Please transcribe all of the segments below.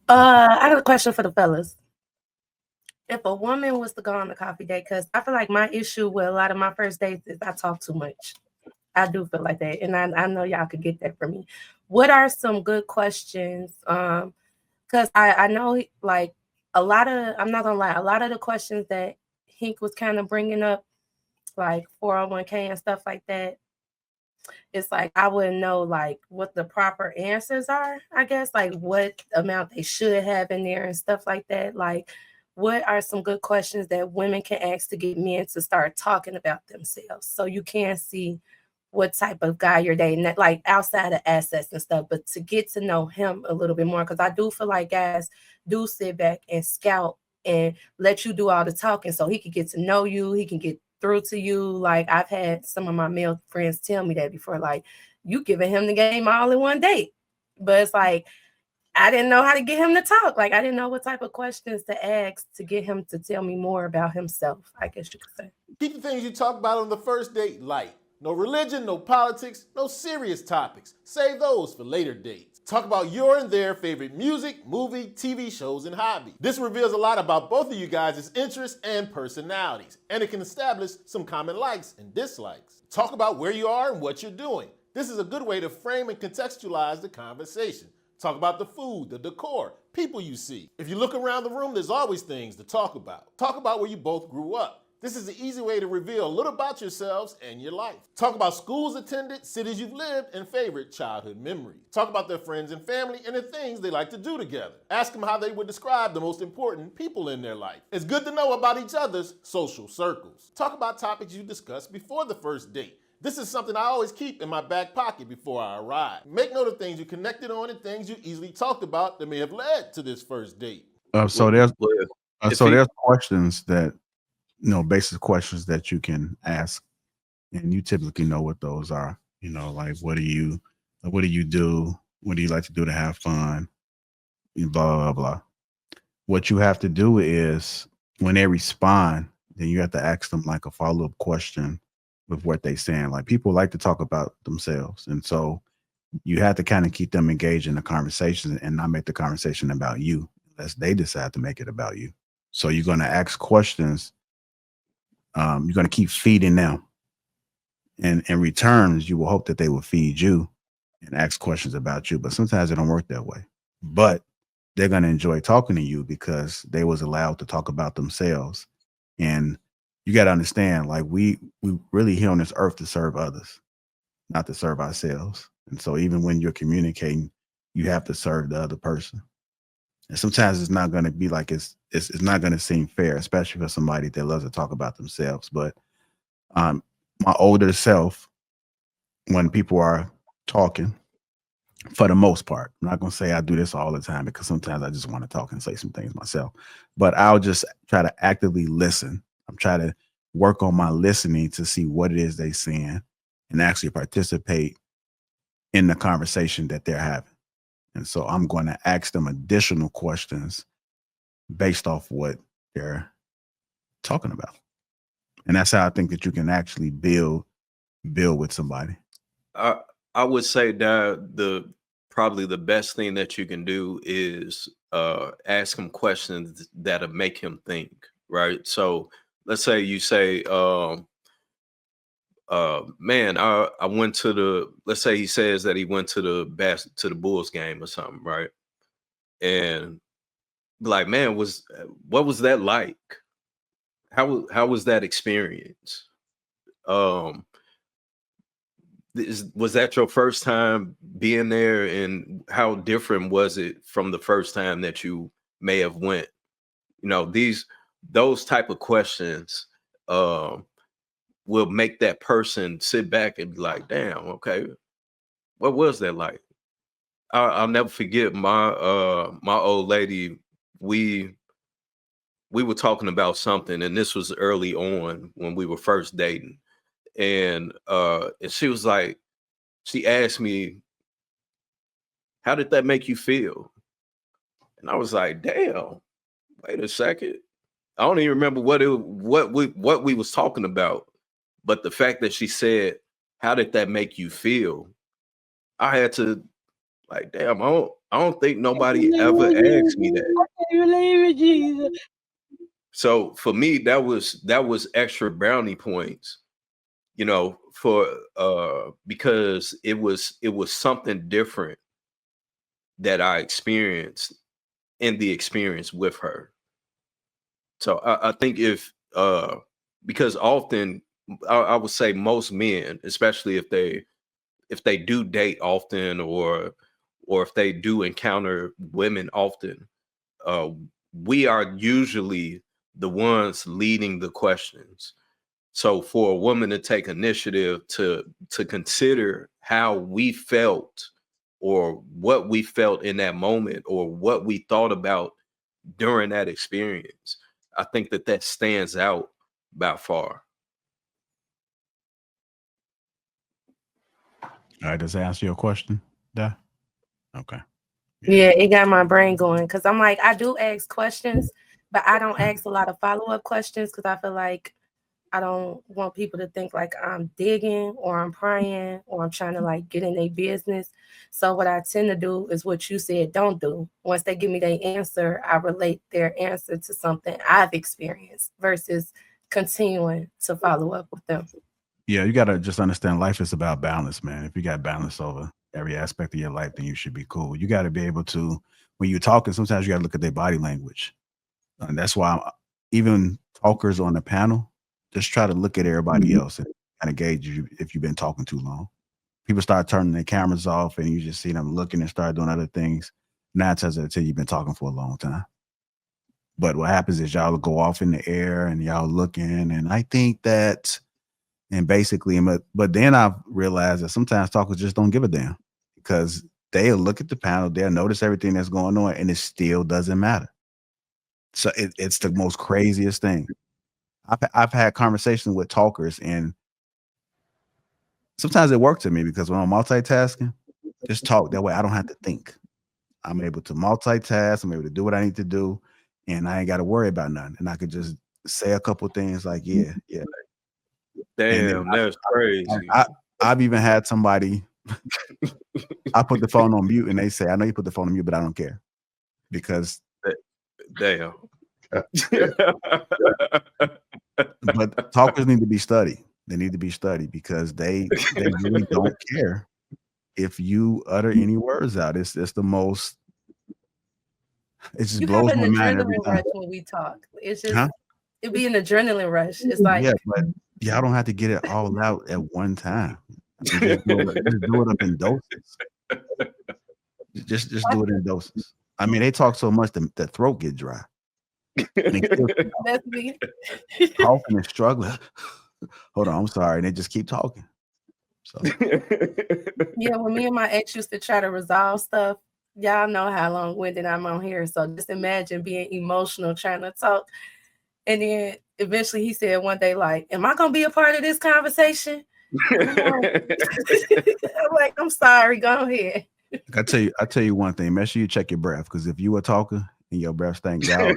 I got a question for the fellas. If a woman was to go on a coffee date, because I feel like my issue with a lot of my first dates is I talk too much. I do feel like that, and I know y'all could get that from me. What are some good questions? Because I know like a lot of, I'm not gonna lie, a lot of the questions that Hink was kind of bringing up, like 401k and stuff like that, it's like I wouldn't know like what the proper answers are, I guess, like what amount they should have in there and stuff like that. Like, what are some good questions that women can ask to get men to start talking about themselves so you can see what type of guy you're dating, like outside of assets and stuff, but to get to know him a little bit more? Because I do feel like guys do sit back and scout and let you do all the talking so he can get to know you, he can get through to you. Like, I've had some of my male friends tell me that before, like, you giving him the game all in one date. But it's like I didn't know how to get him to talk. Like, I didn't know what type of questions to ask to get him to tell me more about himself, I guess you could say. Keep the things you talk about on the first date light. No religion, no politics, no serious topics. Save those for later dates. Talk about your and their favorite music, movie, TV shows, and hobbies. This reveals a lot about both of you guys' interests and personalities, and it can establish some common likes and dislikes. Talk about where you are and what you're doing. This is a good way to frame and contextualize the conversation. Talk about the food, the decor, people you see. If you look around the room, there's always things to talk about. Talk about where you both grew up. This is an easy way to reveal a little about yourselves and your life. Talk about schools attended, cities you've lived, and favorite childhood memories. Talk about their friends and family and the things they like to do together. Ask them how they would describe the most important people in their life. It's good to know about each other's social circles. Talk about topics you discussed before the first date. This is something I always keep in my back pocket before I arrive. Make note of things you connected on and things you easily talked about that may have led to this first date. So Well, there's well, if so he, there's questions that basic questions that you can ask, and you typically know what those are. Like what do you do? What do you like to do to have fun? Blah blah blah. What you have to do is when they respond, then you have to ask them like a follow up question with what they saying. Like people like to talk about themselves, and so you have to kind of keep them engaged in the conversation and not make the conversation about you unless they decide to make it about you. So you're going to ask questions. You're going to keep feeding them, and in returns, you will hope that they will feed you and ask questions about you. But sometimes it don't work that way. But they're going to enjoy talking to you because they was allowed to talk about themselves. And you got to understand, like we really here on this earth to serve others, not to serve ourselves. And so even when you're communicating, you have to serve the other person. And sometimes it's not going to be like it's not going to seem fair, especially for somebody that loves to talk about themselves. But um, my older self, when people are talking, for the most part, I'm not going to say I do this all the time because sometimes I just want to talk and say some things myself. But I'll just try to actively listen. I'm trying to work on my listening to see what it is they're saying and actually participate in the conversation that they're having. And so I'm going to ask them additional questions based off what they're talking about. And that's how I think that you can actually build with somebody. I I would say that the probably the best thing that you can do is ask him questions that'll make him think, right? So let's say you say, man, I went to the, let's say he says that he went to the Bulls game or something, right? And like, man, what was that like? How was that experience? Um, was that your first time being there, and how different was it from the first time that you may have went? Those type of questions um will make that person sit back and be like, damn, okay, what was that like? I'll never forget my old lady. We we were talking about something, and this was early on when we were first dating, and she was like, she asked me, how did that make you feel? And I was like, damn, wait a second. I don't even remember what we was talking about. But the fact that she said, how did that make you feel? I had to Like, damn, I don't think nobody ever asked me that. I can't believe it, Jesus. So for me, that was extra brownie points, for because it was something different that I experienced in the experience with her. So I think because often I would say most men, especially if they do date often or if they do encounter women often, we are usually the ones leading the questions. So for a woman to take initiative to consider how we felt or what we felt in that moment or what we thought about during that experience, I think that stands out by far. All right, does that answer your question, Da? Okay. Yeah, it got my brain going because I'm like, I do ask questions, but I don't ask a lot of follow-up questions because I feel like I don't want people to think like I'm digging or I'm prying or I'm trying to like get in their business. So what I tend to do is what you said, don't do. Once they give me their answer, I relate their answer to something I've experienced versus continuing to follow up with them. Yeah, you gotta just understand life is about balance, man. If you got balance over every aspect of your life, then you should be cool. You got to be able to, when you're talking, sometimes you got to look at their body language. And that's why even talkers on the panel, just try to look at everybody else and kind of gauge you if you've been talking too long. People start turning their cameras off and you just see them looking and start doing other things. 9 times out of 10, you've been talking for a long time. But what happens is y'all go off in the air and y'all looking. And I think that, and basically, but then I've realized that sometimes talkers just don't give a damn because they'll look at the panel, they'll notice everything that's going on, and it still doesn't matter. So it's the most craziest thing. I've had conversations with talkers, and sometimes it works to me because when I'm multitasking, just talk. That way I don't have to think. I'm able to multitask. I'm able to do what I need to do, and I ain't got to worry about nothing. And I could just say a couple things like, yeah. Damn, that's crazy. I've even had somebody, I put the phone on mute and they say, I know you put the phone on mute, but I don't care. Because damn. But talkers need to be studied. They need to be studied because they really don't care if you utter any words out. It's the most, it just blows my mind every time. Rush when we talk. It's just it'd be an adrenaline rush. It's like, yeah, but y'all don't have to get it all out at one time. Just do it up in doses. Just do it in doses. I mean, they talk so much the throat get dry. That's me. Coughing and struggling. Hold on, I'm sorry. And they just keep talking. So yeah, when me and my ex used to try to resolve stuff, y'all know how long-winded I'm on here. So just imagine being emotional trying to talk. And then eventually he said one day, like, am I gonna be a part of this conversation? I'm like, I'm sorry, go ahead. I tell you one thing, make sure you check your breath, because if you a talker and your breath stinks out,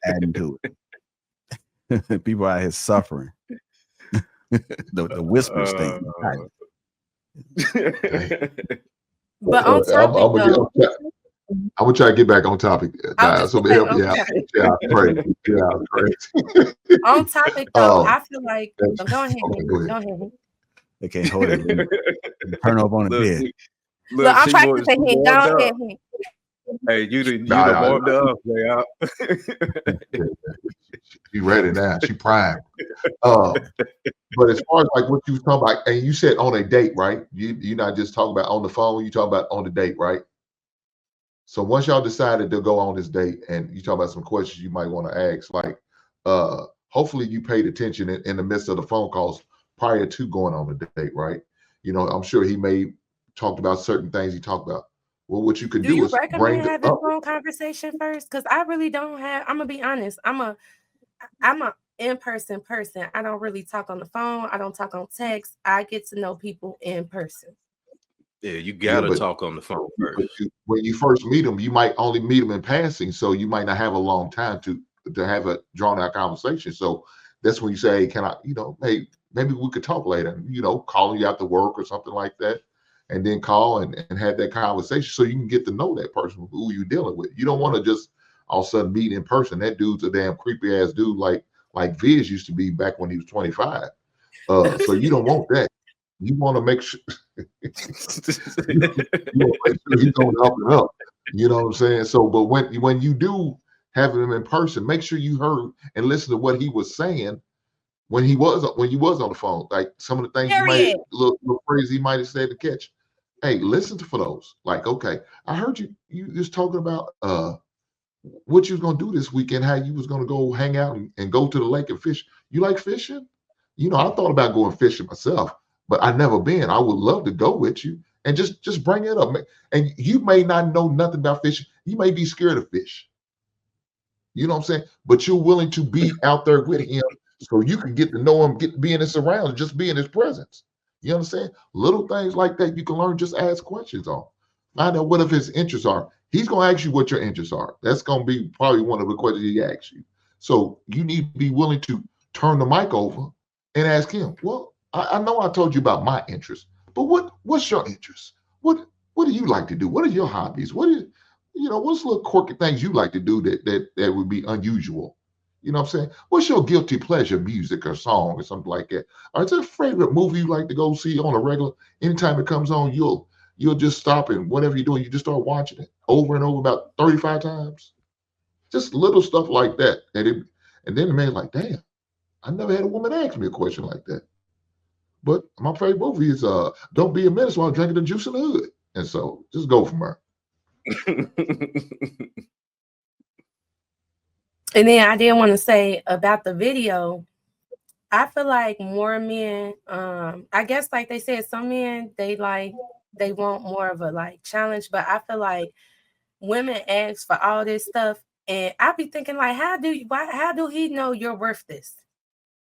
adding to it. People out here suffering. the whisper stink. But on topic, I'm gonna try to get back on topic. So help me out. Yeah, great. Yeah, great. On topic though, I feel like go ahead. Go ahead. They can't hold it. Turn over on the bed. Look, I'm practicing here. Go ahead. Hey, you warmed up. She ready now. She primed. But as far as like what you was talking about, and you said on a date, right? You're not just talking about on the phone. You talking about on the date, right? So once y'all decided to go on this date, and you talk about some questions you might want to ask, like, hopefully you paid attention in the midst of the phone calls prior to going on the date, right? You know, I'm sure he may talked about certain things he talked about. Well, what you could do is bring having a phone conversation first, because I really don't have. I'm gonna be honest. I'm a in-person person. I don't really talk on the phone. I don't talk on text. I get to know people in person. Yeah, you gotta talk on the phone first. When you first meet them, you might only meet them in passing, so you might not have a long time to have a drawn-out conversation. So that's when you say, "Can I? You know, hey, maybe we could talk later." You know, calling you out to work or something like that, and then call and have that conversation so you can get to know that person who you're dealing with. You don't want to just all of a sudden meet in person. That dude's a damn creepy ass dude like Viz used to be back when he was 25. So you don't want that. You want to make sure you want to make sure he's going up and up. You know what I'm saying? So, but when you do have him in person, make sure you heard and listen to what he was saying when you was on the phone. Like some of the things you might little phrases he might have said to catch. Hey, listen for those. Like, okay, I heard you just talking about what you was gonna do this weekend, how you was gonna go hang out and go to the lake and fish. You like fishing? You know, I thought about going fishing myself, but I never been. I would love to go with you and just bring it up. And you may not know nothing about fishing. You may be scared of fish. You know what I'm saying? But you're willing to be out there with him so you can get to know him, be in his surroundings, just be in his presence. You understand? Little things like that you can learn, just ask questions on. Find out what of his interests are. He's going to ask you what your interests are. That's going to be probably one of the questions he asks you. So you need to be willing to turn the mic over and ask him, well, I know I told you about my interests, but what's your interest? What do you like to do? What are your hobbies? What's little quirky things you like to do that would be unusual? You know what I'm saying? What's your guilty pleasure music or song or something like that? Or is there a favorite movie you like to go see on a regular? Anytime it comes on, you'll just stop and whatever you're doing, you just start watching it over and over about 35 times. Just little stuff like that. And then the man's like, damn, I never had a woman ask me a question like that. But my favorite movie is Don't Be a Menace While Drinking the Juice in the Hood. And so just go from there. And then I did want to say about the video, I feel like more men, I guess like they said, some men, they want more of a like challenge, but I feel like women ask for all this stuff. And I be thinking like, how do he know you're worth this?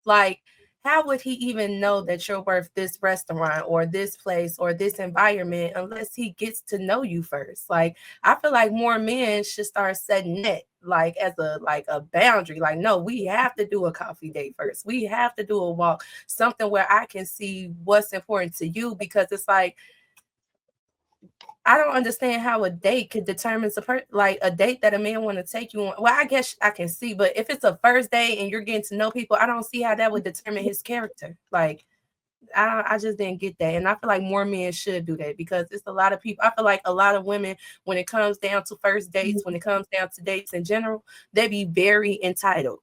Like, how would he even know that you're worth this restaurant or this place or this environment unless he gets to know you first? Like, I feel like more men should start setting that like as a boundary. Like, no, we have to do a coffee date first. We have to do a walk, something where I can see what's important to you, because it's like, I don't understand how a date could determine like a date that a man want to take you on. Well, I guess I can see, but if it's a first date and you're getting to know people, I don't see how that would determine his character. Like, I just didn't get that. And I feel like more men should do that, because it's a lot of people. I feel like a lot of women, when it comes down to first dates, when it comes down to dates in general, they be very entitled.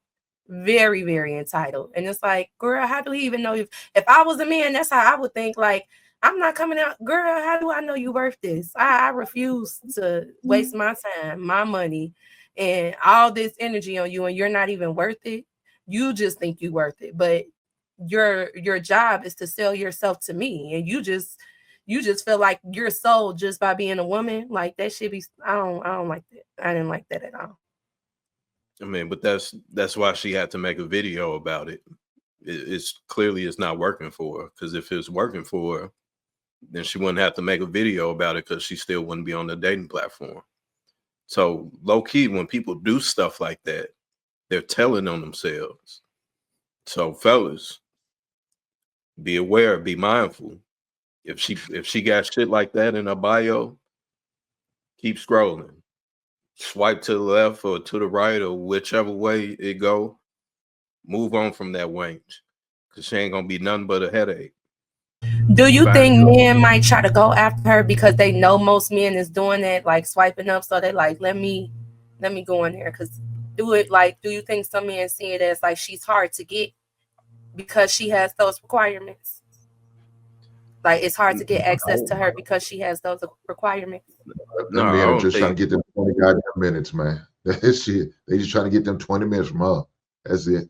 Very, very entitled. And it's like, girl, how do he even know if I was a man, that's how I would think. Like, I'm not coming out, girl, how do I know you worth this? I refuse to waste my time, my money, and all this energy on you, and you're not even worth it. You just think you worth it, but your job is to sell yourself to me, and you just feel like you're sold just by being a woman. Like, that should be, I don't like that. I didn't like that at all. I mean, but that's why she had to make a video about it. It's clearly it's not working for her, because if it was working for her, then she wouldn't have to make a video about it, because she still wouldn't be on the dating platform. So low key, when people do stuff like that, they're telling on themselves. So fellas, be aware, be mindful. If she got shit like that in her bio, keep scrolling. Swipe to the left or to the right or whichever way it go. Move on from that wench, because she ain't gonna be nothing but a headache. Do you think men might try to go after her because they know most men is doing that, like swiping up? So they like, let me go in there, because do you think some men see it as like she's hard to get because she has those requirements? Like, it's hard to get access to her because she has those requirements. Them men are just trying to get them 20 goddamn minutes, man. That's shit. They just trying to get them 20 minutes from her. That's it.